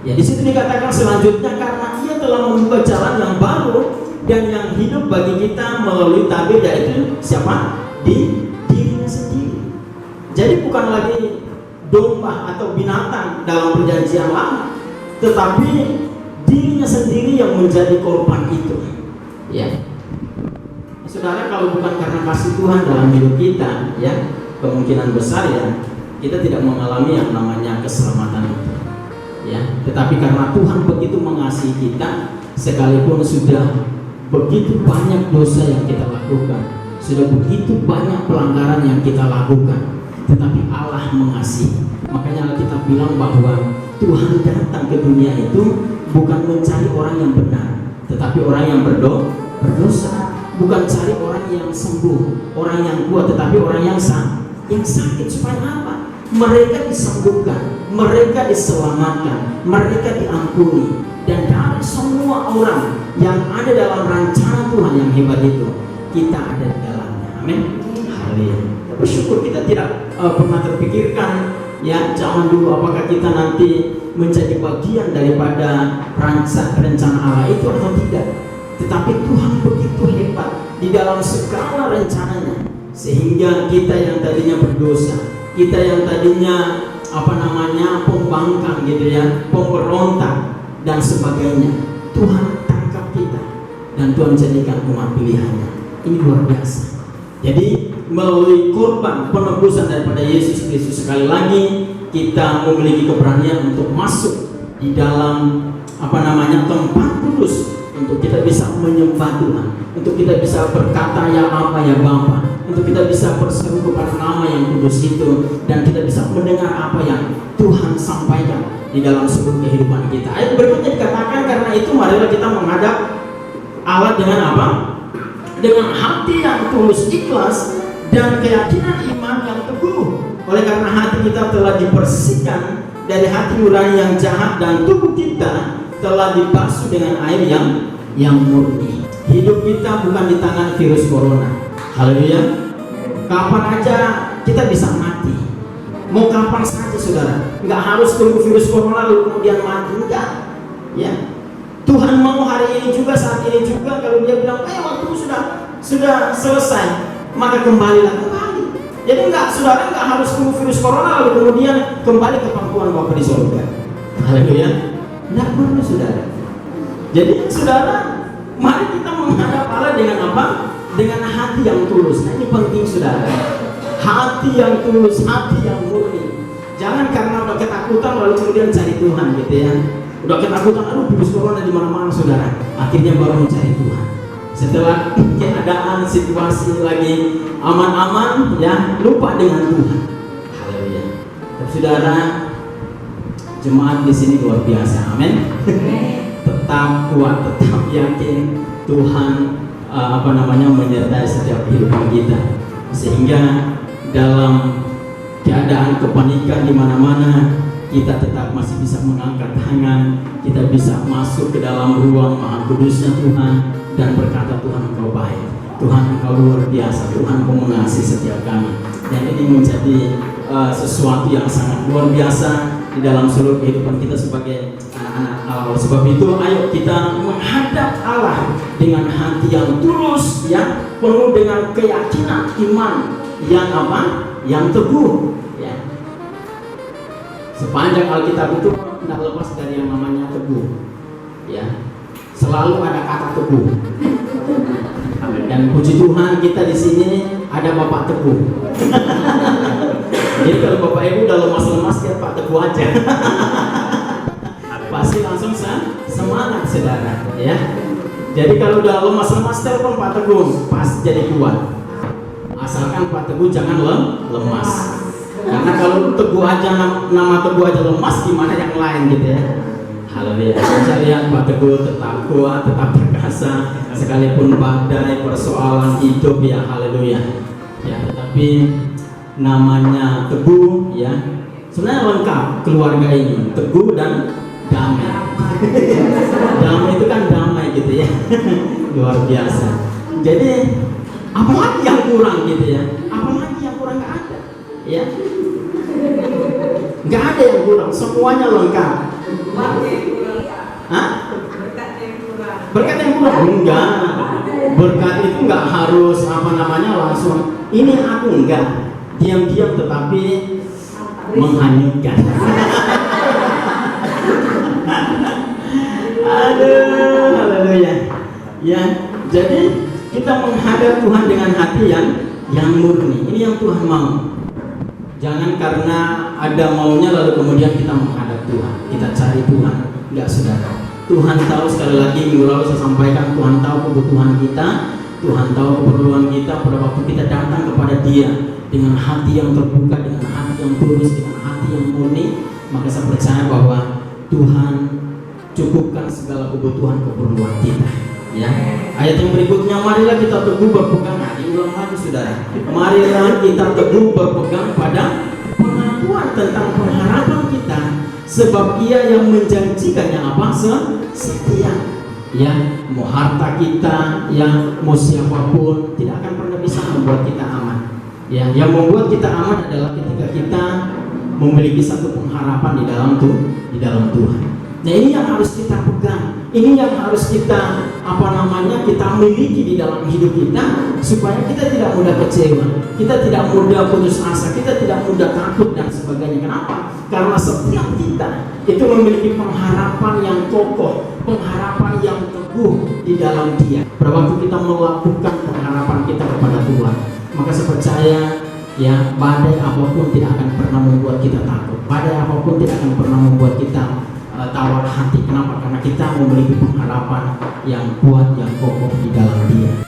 Ya, di situ dikatakan selanjutnya karena Ia telah membuka jalan yang baru dan yang hidup bagi kita melalui tabir, yaitu siapa? Dirinya sendiri. Jadi bukan lagi domba atau binatang dalam perjanjian lama, tetapi dirinya sendiri yang menjadi korban itu. Ya, saudara, kalau bukan karena kasih Tuhan dalam hidup kita, ya kemungkinan besar ya kita tidak mengalami yang namanya keselamatan itu. Ya, tetapi karena Tuhan begitu mengasihi kita, sekalipun sudah begitu banyak dosa yang kita lakukan, sudah begitu banyak pelanggaran yang kita lakukan, tetapi Allah mengasihi. Makanya kita bilang bahwa Tuhan datang ke dunia itu bukan mencari orang yang benar, tetapi orang yang berdosa. Bukan cari orang yang sembuh, orang yang kuat, tetapi orang yang sakit. Supaya apa? Mereka disembuhkan, mereka diselamatkan, mereka diampuni. Dan dari semua orang yang ada dalam rencana Tuhan yang hebat itu, kita ada di dalamnya. Amin. Haleluya. Bersyukur kita tidak pernah terpikirkan, ya zaman dulu apakah kita nanti menjadi bagian daripada rencana Allah itu atau tidak. Tetapi Tuhan begitu hebat di dalam segala rencananya, sehingga kita yang tadinya berdosa, kita yang tadinya pembangkang gitu ya, pemberontak dan sebagainya, Tuhan tangkap kita dan Tuhan jadikan umat pilihannya. Ini luar biasa. Jadi melalui korban penebusan daripada Yesus Kristus, sekali lagi kita memiliki keberanian untuk masuk di dalam tempat kudus, untuk kita bisa menyembah Tuhan, untuk kita bisa berkata ya Aba ya Bapa, untuk kita bisa berseru kepada nama yang kudus itu, dan kita bisa mendengar apa yang Tuhan sampaikan di dalam seluruh kehidupan kita. Ayat berikutnya dikatakan, karena itu marilah kita menghadap Allah dengan apa? Dengan hati yang tulus ikhlas dan keyakinan iman yang teguh. Oleh karena hati kita telah dibersihkan dari hati nurani yang jahat, dan tubuh kita telah dibasuh dengan air yang murni. Hidup kita bukan di tangan virus corona. Haleluya. Kapan aja kita bisa mati. Mau kapan saja saudara. Nggak harus tunggu virus corona lalu kemudian mati. Enggak. Ya. Tuhan mau hari ini juga, saat ini juga, kalau dia bilang waktu sudah selesai, maka kembalilah kembali. Jadi saudara nggak harus tunggu virus corona lalu kemudian kembali ke pangkuan Bapa di surga. Haleluya. Tidak perlu saudara. Jadi saudara, mari kita menghadap Allah dengan apa? Dengan hati yang tulus. Nah ini penting saudara. Hati yang tulus, hati yang murni. Jangan karena udah ketakutan lalu kemudian cari Tuhan gitu ya. Udah ketakutan, virus corona di mana-mana saudara. Akhirnya baru mencari Tuhan. Setelah keadaan situasi lagi aman-aman, ya lupa dengan Tuhan. Haleluya. Tapi saudara, jemaat di sini luar biasa, amin. Tetap kuat, tetap yakin Tuhan menyertai setiap kehidupan kita, sehingga dalam keadaan kepanikan di mana-mana kita tetap masih bisa mengangkat tangan, kita bisa masuk ke dalam ruang Maha Kudusnya Tuhan dan berkata, Tuhan Engkau baik, Tuhan Engkau luar biasa, Tuhan Engkau mengasihi setiap kami. Dan ini menjadi sesuatu yang sangat luar biasa di dalam seluruh kehidupan kita sebagai anak-anak Allah. Sebab itu ayo kita menghadap Allah dengan hati yang tulus, ya, penuh dengan keyakinan iman yang apa? Yang teguh, ya. Sepanjang Alkitab itu tidak lepas dari yang namanya teguh, ya. Selalu ada kata teguh. Dan puji Tuhan kita di sini ada Bapak Teguh. Jadi kalau Bapak Ibu udah lemas-lemas, ya Pak Teguh aja. Pasti langsung semangat saudara, ya. Jadi kalau udah lemas-lemas, telepon Pak Teguh, pasti jadi kuat. Asalkan Pak Teguh jangan lemas. Karena kalau Teguh aja, nama Teguh aja lemas, gimana yang lain gitu ya. Haleluya. Saya lihat Pak Teguh tetap kuat, tetap perkasa, sekalipun badai persoalan hidup, ya haleluya. Ya, tetapi namanya Teguh, ya. Sebenarnya lengkap keluarga ini, Teguh dan damai. Damai itu kan damai gitu ya. Luar biasa. Jadi apalagi yang kurang gitu ya? Apalagi yang kurang, nggak ada, ya. Nggak ada yang kurang, semuanya lengkap. Berkat yang kurang enggak. Berkat itu enggak harus langsung ini aku enggak. Diam-diam tetapi menghanyutkan. Aduh, haleluya. Ya, jadi kita menghadap Tuhan dengan hati yang murni. Ini yang Tuhan mau. Jangan karena ada maunya lalu kemudian kita menghadap Tuhan, kita cari Tuhan. Enggak, saudara. Tuhan tahu, sekali lagi minggu lalu saya sampaikan, Tuhan tahu kebutuhan kita, Tuhan tahu keperluan kita pada waktu kita datang kepada Dia dengan hati yang terbuka, dengan hati yang tulus, dengan hati yang murni, maka saya percaya bahwa Tuhan cukupkan segala kebutuhan kita. Ya, ayat yang berikutnya, marilah kita teguh berpegang. Diulang lagi, saudara. Marilah kita teguh berpegang pada pengakuan tentang pengharapan kita, sebab Ia yang menjanjikannya apa? Setia. Ya, mau harta kita, yang mau siapapun tidak akan pernah bisa membuat kita aman. Ya, yang membuat kita aman adalah ketika kita memiliki satu pengharapan di dalam Tuhan. Nah, ini yang harus kita pegang, ini yang harus kita kita miliki di dalam hidup kita, supaya kita tidak mudah kecewa, kita tidak mudah putus asa, kita tidak mudah takut dan sebagainya. Kenapa? Karena setiap kita itu memiliki pengharapan yang kokoh, pengharapan yang teguh di dalam Dia. Pada waktu kita melakukan pengharapan kita kepada Tuhan, maka saya percaya, ya, badai apapun tidak akan pernah membuat kita takut, badai apapun tidak akan pernah membuat kita tawar hati. Kenapa? Karena kita memiliki pengharapan yang kuat, yang kokoh di dalam Dia.